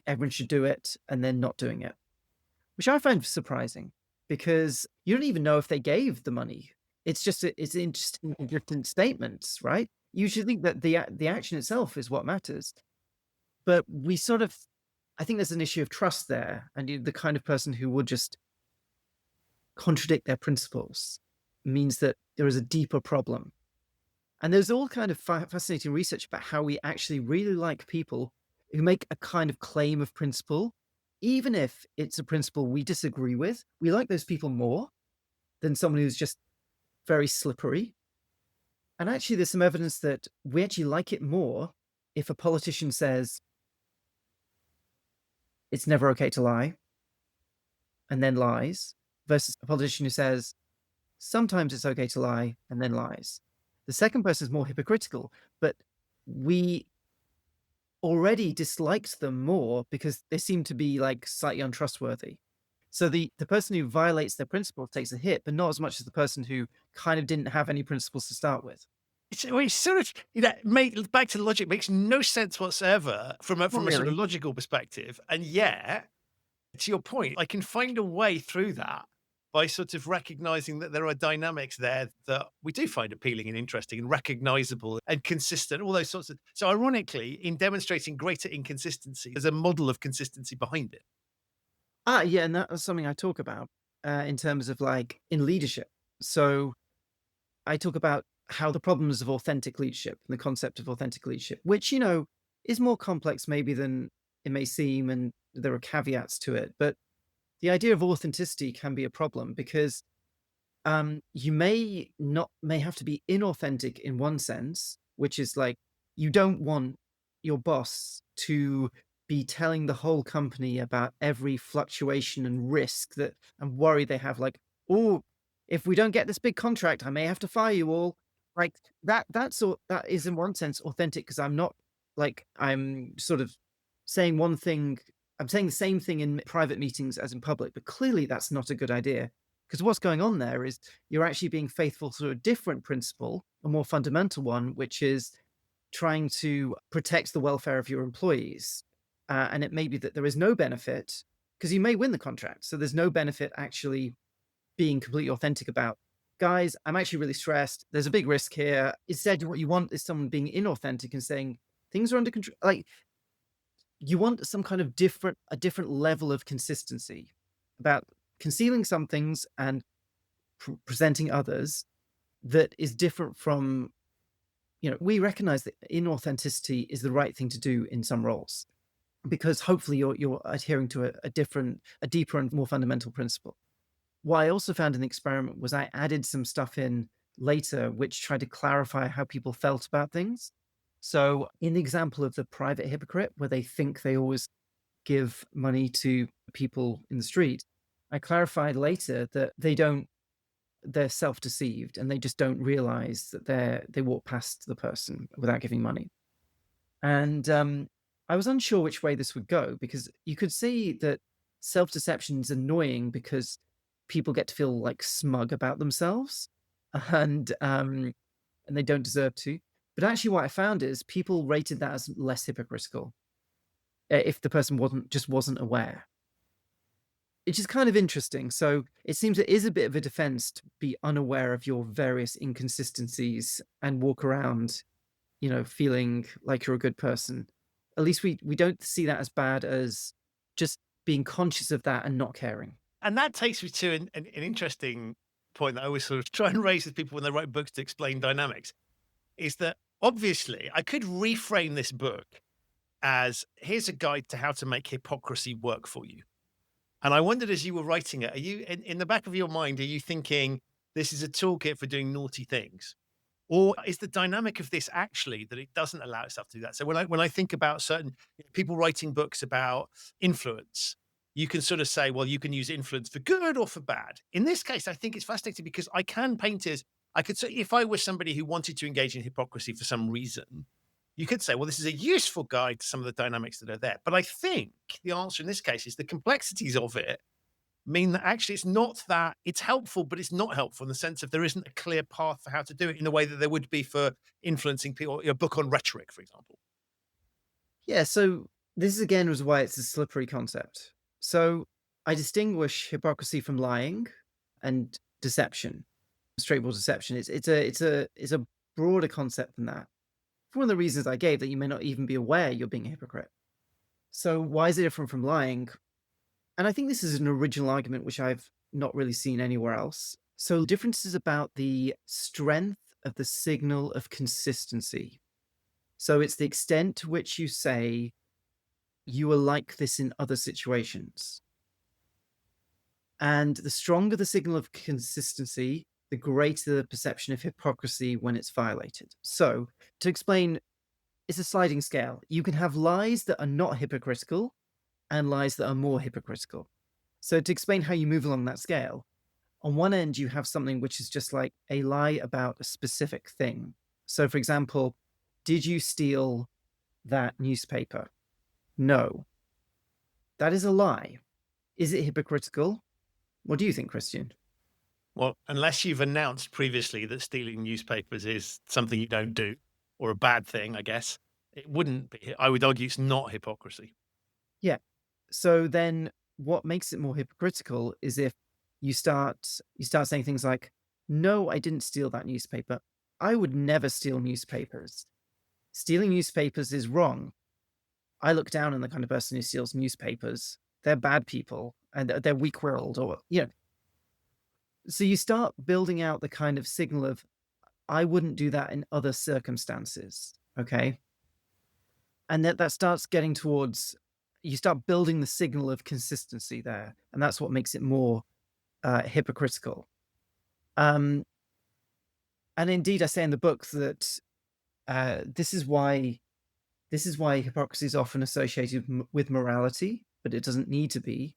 everyone should do it and then not doing it, which I find surprising, because you don't even know if they gave the money. It's just it's interesting different statements, right? You should think that the action itself is what matters. But I think there's an issue of trust there, and the kind of person who would just contradict their principles means that there is a deeper problem. And there's all kind of fascinating research about how we actually really like people who make a kind of claim of principle, even if it's a principle we disagree with. We like those people more than someone who's just very slippery. And actually, there's some evidence that we actually like it more if a politician says it's never okay to lie and then lies, versus a politician who says sometimes it's okay to lie and then lies. The second person is more hypocritical, but we already disliked them more because they seem to be like slightly untrustworthy. So the person who violates their principles takes a hit, but not as much as the person who kind of didn't have any principles to start with. It's sort of, back to the logic, makes no sense whatsoever from a sort of logical perspective. And yet, to your point, I can find a way through that by sort of recognizing that there are dynamics there that we do find appealing and interesting and recognizable and consistent, all those sorts of. So, ironically, in demonstrating greater inconsistency, there's a model of consistency behind it. Yeah, and that was something I talk about in terms of like in leadership. So I talk about how the problems of authentic leadership and the concept of authentic leadership, which, is more complex maybe than it may seem, and there are caveats to it. But the idea of authenticity can be a problem because you may have to be inauthentic in one sense, which is like you don't want your boss to be telling the whole company about every fluctuation and risk that and worry they have. Like, oh, if we don't get this big contract, I may have to fire you all. Like that. That is in one sense authentic because I'm not like I'm sort of saying one thing. I'm saying the same thing in private meetings as in public, but clearly that's not a good idea. Because what's going on there is you're actually being faithful to a different principle, a more fundamental one, which is trying to protect the welfare of your employees. And it may be that there is no benefit because you may win the contract. So there's no benefit actually being completely authentic about, guys, I'm actually really stressed. There's a big risk here. Instead, what you want is someone being inauthentic and saying things are under control. Like you want some kind of a different level of consistency about concealing some things and presenting others that is different from, we recognize that inauthenticity is the right thing to do in some roles because hopefully you're adhering to a deeper and more fundamental principle. What I also found in the experiment was I added some stuff in later which tried to clarify how people felt about things. So in the example of the private hypocrite, where they think they always give money to people in the street, I clarified later that they're self-deceived and they just don't realize that they walk past the person without giving money. And I was unsure which way this would go because you could see that self-deception is annoying because people get to feel like smug about themselves and they don't deserve to. But actually what I found is people rated that as less hypocritical if the person wasn't aware. Which is kind of interesting. So it seems it is a bit of a defense to be unaware of your various inconsistencies and walk around, feeling like you're a good person. At least we don't see that as bad as just being conscious of that and not caring. And that takes me to an interesting point that I always sort of try and raise with people when they write books to explain dynamics, is that obviously I could reframe this book as here's a guide to how to make hypocrisy work for you. And I wondered as you were writing it, are you in the back of your mind, are you thinking this is a toolkit for doing naughty things? Or is the dynamic of this actually that it doesn't allow itself to do that? So when I think about certain people writing books about influence, you can sort of say, well, you can use influence for good or for bad. In this case, I think it's fascinating because I could say if I was somebody who wanted to engage in hypocrisy for some reason, you could say, well, this is a useful guide to some of the dynamics that are there. But I think the answer in this case is the complexities of it mean that actually it's not that it's helpful, but it's not helpful in the sense of there isn't a clear path for how to do it in the way that there would be for influencing people, a book on rhetoric, for example. Yeah, so this is again was why it's a slippery concept. So I distinguish hypocrisy from lying and deception, straightforward deception. It's a broader concept than that. For one of the reasons I gave that you may not even be aware you're being a hypocrite. So why is it different from lying? And I think this is an original argument which I've not really seen anywhere else. So the difference is about the strength of the signal of consistency. So it's the extent to which you say you are like this in other situations. And the stronger the signal of consistency, the greater the perception of hypocrisy when it's violated. So to explain, it's a sliding scale. You can have lies that are not hypocritical and lies that are more hypocritical. So to explain how you move along that scale, on one end, you have something which is just like a lie about a specific thing. So for example, did you steal that newspaper? No. That is a lie. Is it hypocritical? What do you think, Christian? Well, unless you've announced previously that stealing newspapers is something you don't do or a bad thing, I guess, it wouldn't be. I would argue it's not hypocrisy. Yeah. So then what makes it more hypocritical is if you start saying things like, "No, I didn't steal that newspaper. I would never steal newspapers. Stealing newspapers is wrong. I look down on the kind of person who steals newspapers. They're bad people and they're weak-willed," or so you start building out the kind of signal of, "I wouldn't do that in other circumstances." Okay? And that starts getting towards you start building the signal of consistency there, and that's what makes it more, hypocritical. Um, and indeed, I say in the book that, this is why hypocrisy is often associated with morality, but it doesn't need to be,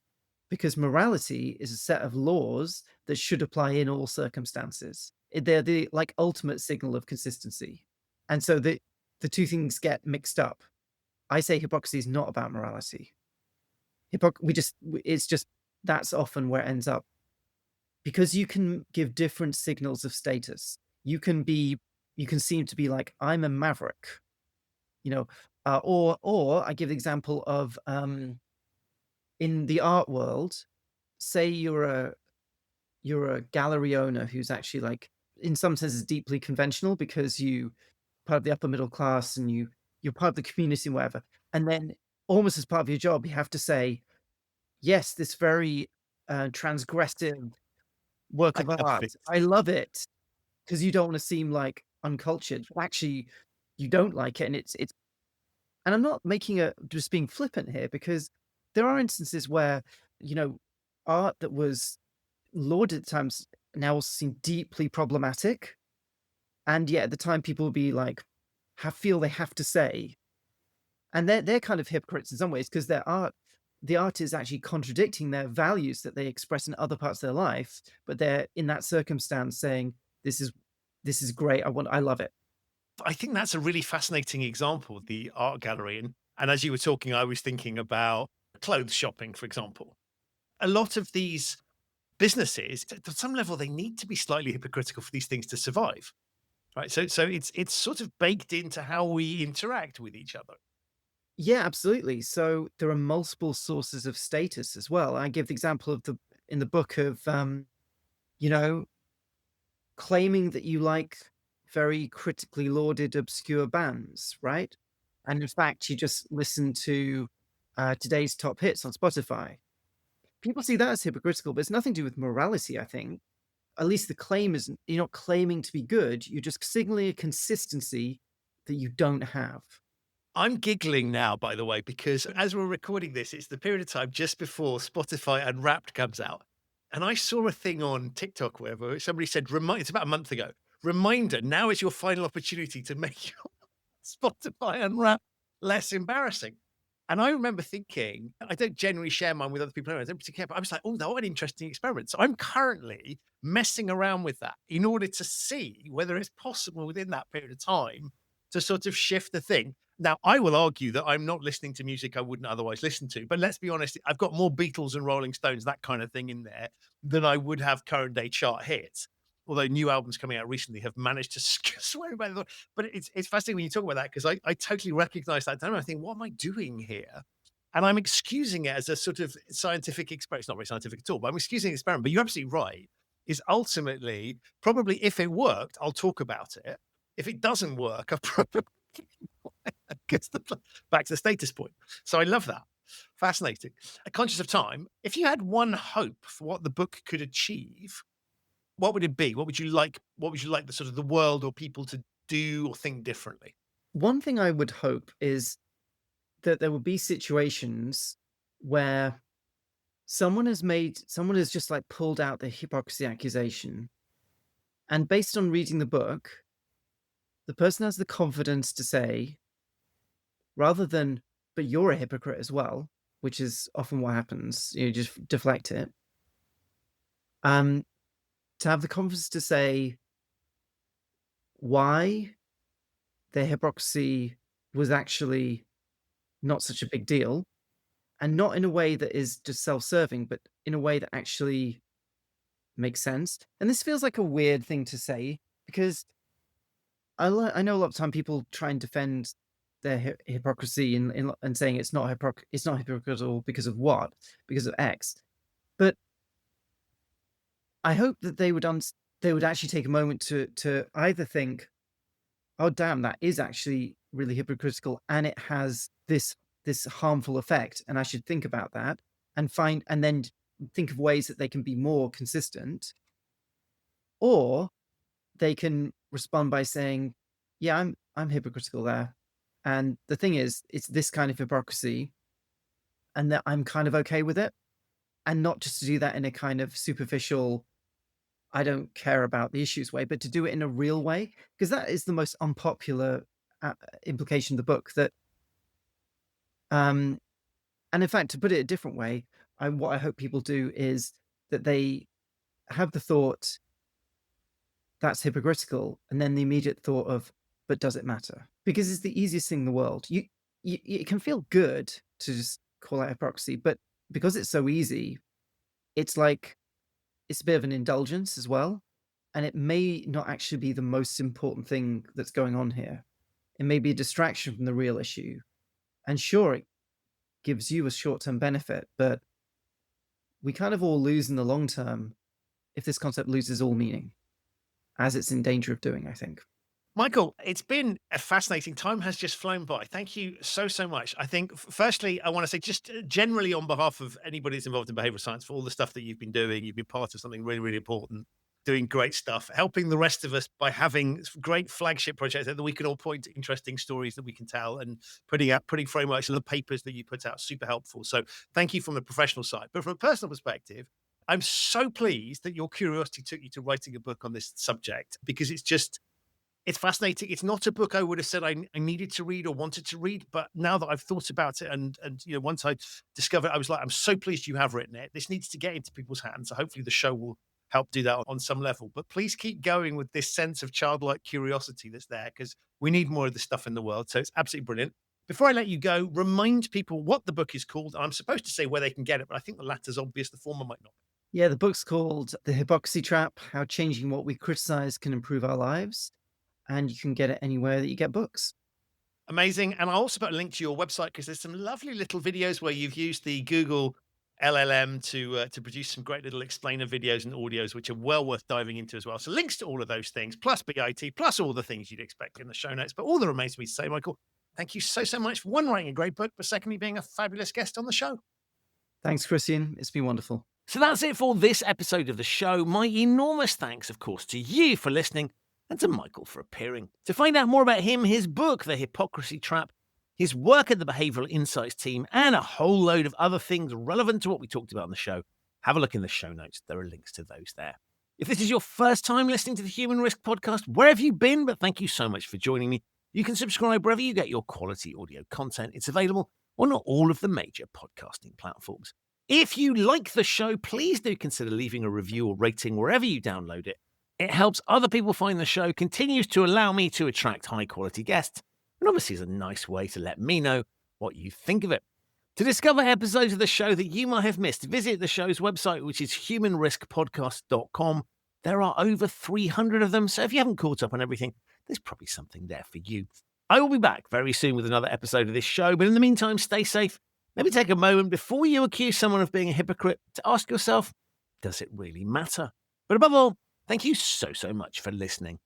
because morality is a set of laws that should apply in all circumstances. They're the, like, ultimate signal of consistency, and so the two things get mixed up. I say hypocrisy is not about morality. It's just that's often where it ends up, because you can give different signals of status. You can seem to be like, "I'm a maverick," you know, or I give the example of, in the art world, say you're a gallery owner who's actually, like, in some senses deeply conventional because part of the upper middle class and you're part of the community and whatever. And then almost as part of your job, you have to say, "Yes, this very, transgressive work I of love art. it. I love it," because you don't wanna seem, like, uncultured. But actually, you don't like it, and it's and I'm not making a just being flippant here, because there are instances where, you know, art that was lauded at times now seem deeply problematic, and yet at the time people will be like, feel they have to say, and they're kind of hypocrites in some ways because the art is actually contradicting their values that they express in other parts of their life, but they're in that circumstance saying, this is great. I love it." I think that's a really fascinating example, the art gallery. And as you were talking, I was thinking about clothes shopping, for example. A lot of these businesses, at some level, they need to be slightly hypocritical for these things to survive. Right. So it's sort of baked into how we interact with each other. Yeah, absolutely. So there are multiple sources of status as well. I give the example of the in the book of, you know, claiming that you like very critically lauded obscure bands, right? And in fact, you just listen to, today's top hits on Spotify. People see that as hypocritical, but it's nothing to do with morality, I think. At least the claim isn't, you're not claiming to be good, you're just signaling a consistency that you don't have. I'm giggling now, by the way, because as we're recording this, it's the period of time just before Spotify Unwrapped comes out. And I saw a thing on TikTok where somebody said, it's about a month ago, reminder, now is your final opportunity to make your Spotify Unwrapped less embarrassing. And I remember thinking, I don't generally share mine with other people. I don't particularly care, but I was like, oh, that was an interesting experiment. So I'm currently messing around with that in order to see whether it's possible within that period of time to sort of shift the thing. Now, I will argue that I'm not listening to music I wouldn't otherwise listen to, but let's be honest, I've got more Beatles and Rolling Stones, that kind of thing in there than I would have current day chart hits. Although new albums coming out recently have managed to sway by the, but it's fascinating when you talk about that because I totally recognize that time. I think, what am I doing here? And I'm excusing it as a sort of scientific experiment. It's not very scientific at all, but I'm excusing the experiment. But you're absolutely right. Is ultimately probably if it worked, I'll talk about it. If it doesn't work, I'll probably gets back to the status point. So I love that. Fascinating. Conscious of time, if you had one hope for what the book could achieve, what would it be? What would you like? What would you like the sort of the world or people to do or think differently? One thing I would hope is that there would be situations where someone has just, like, pulled out the hypocrisy accusation, and based on reading the book, the person has the confidence to say, rather than, "But you're a hypocrite as well," which is often what happens, you just deflect it, um, to have the confidence to say why their hypocrisy was actually not such a big deal, and not in a way that is just self-serving, but in a way that actually makes sense. And this feels like a weird thing to say because I know a lot of time people try and defend their hypocrisy in saying it's not hypocritical because of what? Because of X. But I hope that they would actually take a moment to either think, oh damn, that is actually really hypocritical, and it has this harmful effect, and I should think about that, and then think of ways that they can be more consistent. Or they can respond by saying, yeah, I'm hypocritical there, and the thing is, it's this kind of hypocrisy, and that I'm kind of okay with it, and not just to do that in a kind of superficial, I don't care about the issues way, but to do it in a real way, because that is the most unpopular implication of the book. That, and in fact, to put it a different way, what I hope people do is that they have the thought, that's hypocritical, and then the immediate thought of, but does it matter? Because it's the easiest thing in the world. It can feel good to just call out hypocrisy, but because it's so easy, it's like it's a bit of an indulgence as well, and it may not actually be the most important thing that's going on here. It may be a distraction from the real issue, and sure, it gives you a short-term benefit, but we kind of all lose in the long term if this concept loses all meaning, as it's in danger of doing, I think. Michael, it's been a fascinating time, has just flown by. Thank you so, so much. I think, firstly, I want to say just generally on behalf of anybody that's involved in behavioral science for all the stuff that you've been doing, you've been part of something really, really important, doing great stuff, helping the rest of us by having great flagship projects that we can all point to interesting stories that we can tell, and putting frameworks and the papers that you put out, super helpful. So thank you from the professional side. But from a personal perspective, I'm so pleased that your curiosity took you to writing a book on this subject, because it's fascinating. It's not a book I would have said I needed to read or wanted to read, but now that I've thought about it and once I discovered, I was like, I'm so pleased you have written it. This needs to get into people's hands. So hopefully the show will help do that on some level. But please keep going with this sense of childlike curiosity that's there, because we need more of this stuff in the world. So it's absolutely brilliant. Before I let you go, remind people what the book is called. I'm supposed to say where they can get it, but I think the latter's obvious. The former might not. Yeah, the book's called The Hypocrisy Trap: How Changing What We Criticize Can Improve Our Lives. And you can get it anywhere that you get books. Amazing. And I'll also put a link to your website, because there's some lovely little videos where you've used the Google LLM to produce some great little explainer videos and audios, which are well worth diving into as well. So links to all of those things, plus BIT, plus all the things you'd expect in the show notes. But all that remains for me to say, Michael, thank you so, so much for, one, writing a great book, but secondly, being a fabulous guest on the show. Thanks, Christian. It's been wonderful. So that's it for this episode of the show. My enormous thanks, of course, to you for listening, and to Michael for appearing. To find out more about him, his book, The Hypocrisy Trap, his work at the Behavioural Insights team, and a whole load of other things relevant to what we talked about on the show, have a look in the show notes. There are links to those there. If this is your first time listening to the Human Risk podcast, where have you been? But thank you so much for joining me. You can subscribe wherever you get your quality audio content. It's available on all of the major podcasting platforms. If you like the show, please do consider leaving a review or rating wherever you download it. It helps other people find the show, continues to allow me to attract high-quality guests, and obviously is a nice way to let me know what you think of it. To discover episodes of the show that you might have missed, visit the show's website, which is humanriskpodcast.com. There are over 300 of them, so if you haven't caught up on everything, there's probably something there for you. I will be back very soon with another episode of this show, but in the meantime, stay safe. Maybe take a moment before you accuse someone of being a hypocrite to ask yourself, does it really matter? But above all, thank you so, so much for listening.